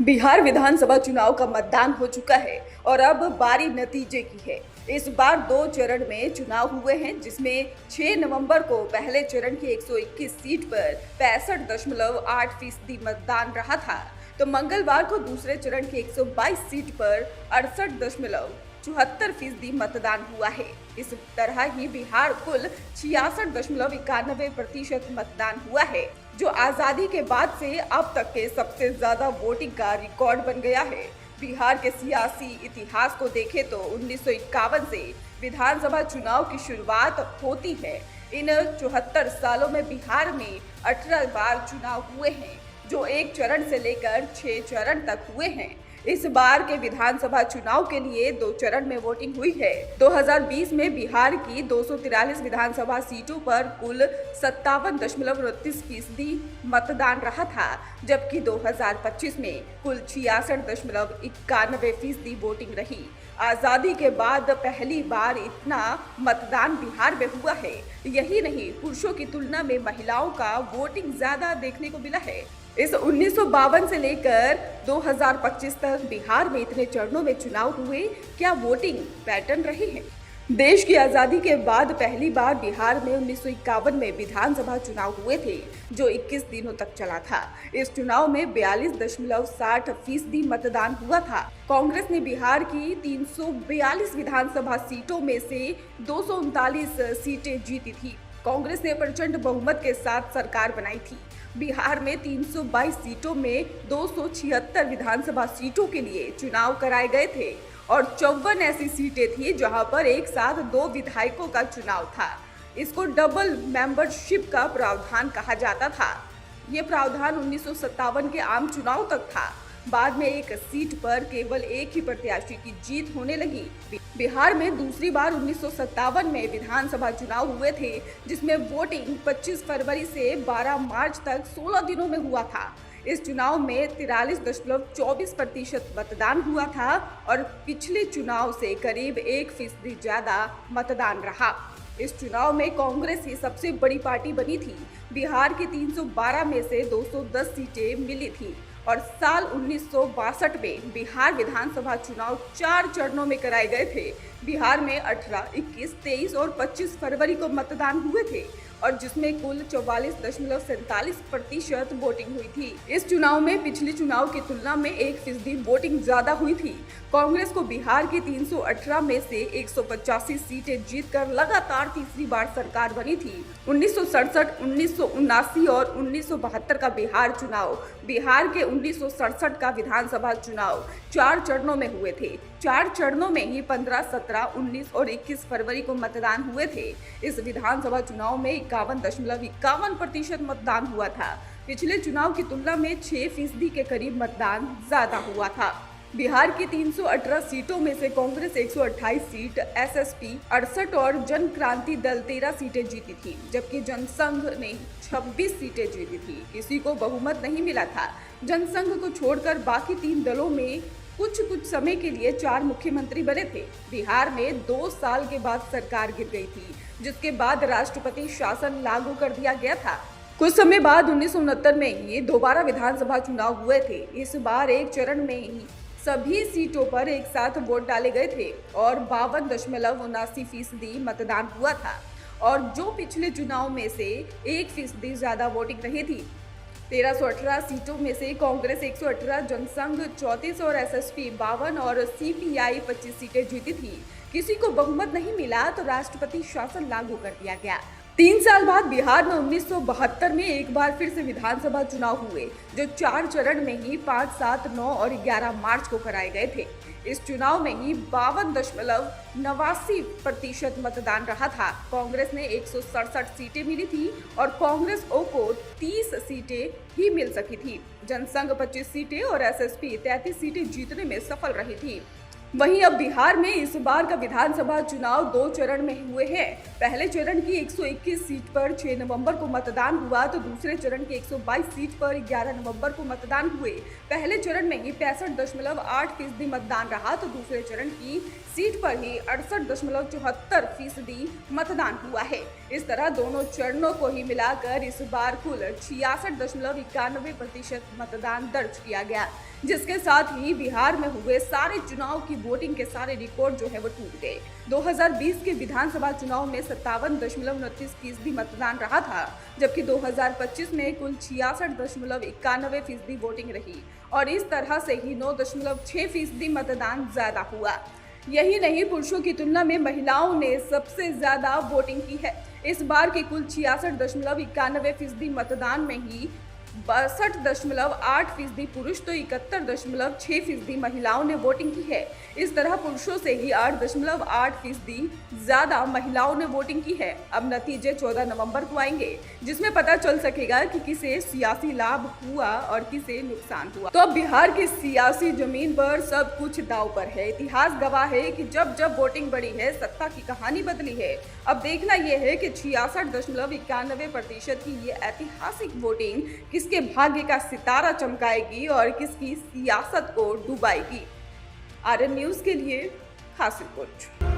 बिहार विधानसभा चुनाव का मतदान हो चुका है और अब बारी नतीजे की है। इस बार 2 चरण में चुनाव हुए हैं, जिसमें 6 नवंबर को पहले चरण की 121 सीट पर 65.8% मतदान रहा था, तो मंगलवार को दूसरे चरण की 122 सीट पर 68.74% मतदान हुआ है। इस तरह ही बिहार कुल 66.91% मतदान हुआ है, जो आजादी के बाद से अब तक के सबसे ज्यादा वोटिंग का रिकॉर्ड बन गया है। बिहार के सियासी इतिहास को देखें तो 1951 से विधानसभा चुनाव की शुरुआत होती है। इन 74 सालों में बिहार में 18 बार चुनाव हुए हैं, जो 1 चरण से लेकर 6 चरण तक हुए हैं। इस बार के विधानसभा चुनाव के लिए 2 चरण में वोटिंग हुई है। 2020 में बिहार की 243 विधानसभा सीटों पर कुल 57.29% मतदान रहा था, जबकि 2025 में कुल 66.91% वोटिंग रही। आजादी के बाद पहली बार इतना मतदान बिहार में हुआ है। यही नहीं, पुरुषों की तुलना में महिलाओं का वोटिंग ज्यादा देखने को मिला है। इस 1952 से लेकर 2025 तक बिहार में इतने चरणों में चुनाव हुए, क्या वोटिंग पैटर्न रही है? देश की आजादी के बाद पहली बार बिहार में 1951 में विधानसभा चुनाव हुए थे, जो 21 दिनों तक चला था। इस चुनाव में 42.60% मतदान हुआ था। कांग्रेस ने बिहार की 342 विधानसभा सीटों में से 239 सीटें जीती थी। कांग्रेस ने प्रचंड बहुमत के साथ सरकार बनाई थी। बिहार में 322 सीटों में 276 विधानसभा सीटों के लिए चुनाव कराए गए थे और 54 ऐसी सीटें थी जहां पर एक साथ 2 विधायकों का चुनाव था। इसको डबल मेंबरशिप का प्रावधान कहा जाता था। ये प्रावधान 1957 के आम चुनाव तक था। बाद में एक सीट पर केवल एक ही प्रत्याशी की जीत होने लगी। बिहार में दूसरी बार 1957 में विधानसभा चुनाव हुए थे, जिसमें वोटिंग 25 फरवरी से 12 मार्च तक 16 दिनों में हुआ था। इस चुनाव में 43.24% मतदान हुआ था और पिछले चुनाव से करीब 1% ज्यादा मतदान रहा। इस चुनाव में कांग्रेस ही सबसे बड़ी पार्टी बनी थी। बिहार की 312 में से 210 सीटें मिली थी और साल 1962 में बिहार विधानसभा चुनाव 4 चरणों में कराए गए थे। बिहार में 18, 21, 23 और 25 फरवरी को मतदान हुए थे और जिसमें कुल 44.47% वोटिंग हुई थी। इस चुनाव में पिछले चुनाव की तुलना में 1% वोटिंग ज्यादा हुई थी। कांग्रेस को बिहार की 318 में से 185 सीटें जीतकर लगातार तीसरी बार सरकार बनी थी। 1967, 1979 और 1972 का बिहार चुनाव, बिहार के 1967 का विधानसभा चुनाव 4 चरणों में हुए थे। 4 चरणों में ही 15, 17, 19 और 21 फरवरी को मतदान हुए थे। इस विधानसभा चुनाव में 51.51% मतदान हुआ था। पिछले चुनाव की तुलना में 6% के करीब मतदान ज्यादा हुआ था। बिहार की 318 सीटों में से कांग्रेस 128 सीट, एसएसपी 68 और जन क्रांति दल 13 सीटें जीती थी, जबकि जनसंघ ने 26 सीटें जीती थी। किसी को बहुमत नहीं मिला था। जनसंघ को छोड़कर बाकी 3 दलों में कुछ समय के लिए 4 मुख्यमंत्री बने थे। बिहार में 2 साल के बाद सरकार गिर गई थी, जिसके बाद राष्ट्रपति शासन लागू कर दिया गया था। कुछ समय बाद 1969 में ही दोबारा विधानसभा चुनाव हुए थे। इस बार 1 चरण में ही सभी सीटों पर एक साथ वोट डाले गए थे और 52.79% मतदान हुआ था और जो पिछले चुनाव में से 1% ज्यादा वोटिंग रही थी। 1318 सीटों में से कांग्रेस 118, जनसंघ 34 और एसएसपी 52 और सीपीआई 25 सीटें जीती थी। किसी को बहुमत नहीं मिला तो राष्ट्रपति शासन लागू कर दिया गया। 3 साल बाद बिहार में 1972 में एक बार फिर से विधानसभा चुनाव हुए, जो 4 चरण में ही 5, 7, 9 और 11 मार्च को कराए गए थे। इस चुनाव में ही 52.89% मतदान रहा था। कांग्रेस ने 167 सीटें मिली थी और कांग्रेस को 30 सीटें ही मिल सकी थी। जनसंघ 25 सीटें और एसएसपी 33 सीटें जीतने में सफल रही थी। वहीं अब बिहार में इस बार का विधानसभा चुनाव 2 चरण में हुए हैं। पहले चरण की 121 सीट पर 6 नवंबर को मतदान हुआ, तो दूसरे चरण की 122 सीट पर 11 नवंबर को मतदान हुए। पहले चरण में ही 65.8% मतदान रहा, तो दूसरे चरण की सीट पर ही 68.74% मतदान हुआ है। इस तरह दोनों चरणों को ही मिलाकर इस बार कुल 66.91% मतदान दर्ज किया गया, जिसके साथ ही बिहार में हुए सारे चुनाव की वोटिंग के सारे रिकॉर्ड जो है वो टूट गए। 2020 के विधानसभा चुनाव में 57.29% मतदान रहा था, जबकि 2025 में कुल 66.91% वोटिंग रही और इस तरह से ही 9.6% मतदान ज्यादा हुआ। यही नहीं, पुरुषों की तुलना में महिलाओं ने सबसे ज्यादा वोटिंग की है। इस बार के कुल 66.91% मतदान में ही 62.8% पुरुष तो 71.6% महिलाओं ने वोटिंग की है। इस तरह पुरुषों से ही 8.8% ज्यादा महिलाओं ने वोटिंग की है। अब नतीजे 14 नवंबर को आएंगे, जिसमें पता चल सकेगा कि किसे सियासी लाभ हुआ और किसे नुकसान हुआ। तो अब बिहार की सियासी जमीन पर सब कुछ दांव पर है। इतिहास गवाह है कि जब जब वोटिंग बढ़ी है, सत्ता की कहानी बदली है। अब देखना यह है कि 66.91% की ये ऐतिहासिक वोटिंग किसके भाग्य का सितारा चमकाएगी और किसकी सियासत को डुबाएगी। आरएन न्यूज़ के लिए खास रिपोर्ट।